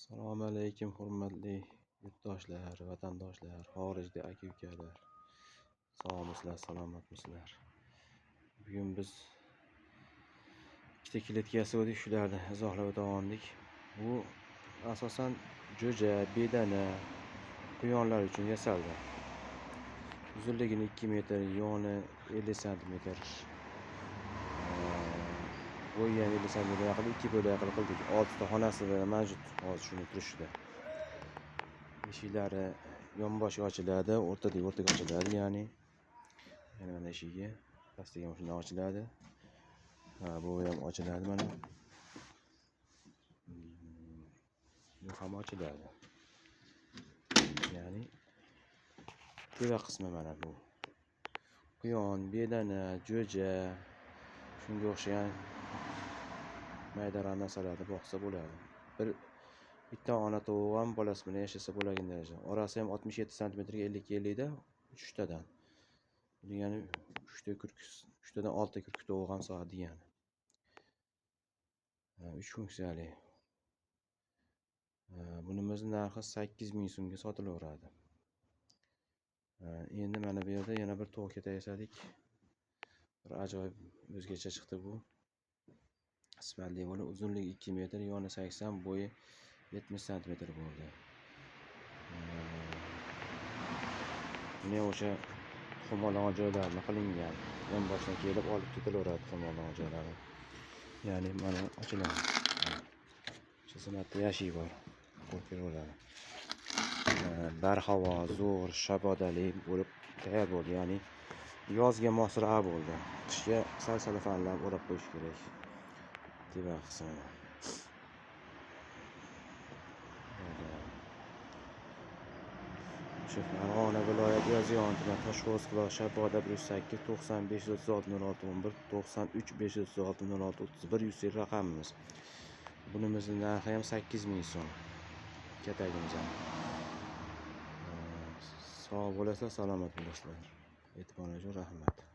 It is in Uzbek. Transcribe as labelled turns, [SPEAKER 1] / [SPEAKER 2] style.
[SPEAKER 1] Assalomu alaykum, hurmatli yurtdoshlar, vatandoshlar, xorijda aka-ukalar. Sog'misizlar, salomatmisizlar? Bugun biz ikkita klitka yasadik, shularni izohlab o'tagandik. Bu asosan jo'ja, bedana, quyonlar uchun yasaldi. Uzunligini 2 metr, yoni 50 sm. Bo'yi ham 50 sm yaqin, 2 bo'lak qildik. 6 ta xonasi mavjud hozir shuni turishida. Eshiklari yonboshiga ochiladi, o'rtaga ochiladi, ya'ni mana eshigi pastga ham shunday ochiladi. Bu ham ochiladi mana. Bu ham ochiladi. Ya'ni teva qismi mana bu. Quyon, bedana, jo'ja, shunga o'xshagan maydaroq narsalarni boqsa bo'ladi. Bitta ona tovuq ham bolasi bilan yashasa bo'ladigan daraja. Orasi ham 67 sm ga 50 da 3 tadan. Ya'ni 3 tadan 6 ta kurkuk tovuq ham sig'adi degani. 3 funksiyali. Bunimiz narxi 8000 so'mga sotilaveradi. Endi mana bu yerda yana bir tovuq keta yasadik. Bir ajoyib o'zgacha chiqdi bu. Sifatli bo'lib, uzunligi 2 metr, yoni 80, bo'yi 70 sm bo'ldi. Buni o'sha tuxumolgan joylarni qilingan. Yonboshidan kelib olib ketilaveradi tuxumolgan joylari. Ya'ni mana ochiladi. Shu sanatda yashiy bor. Qo'yib kelaveradi. Barhavo, zo'r, shabodali bo'lib tayyor bo'ldi. Ya'ni yozga mosra bo'ldi. Qishga sal-salafanlab o'rab qo'yish kerak. Teva qismi. Farg'ona viloyati Yozyovon tumani Toshqo'rg'on qishloq Shaboda 108 90 536 06 11 93 536 06 31 100 raqamimiz. Bunimizning narxi ham 8000 so'm. Katagimiz ham. Sog' bo'lasizlar, salomat bo'lasizlar. E'tiboringiz uchun rahmat.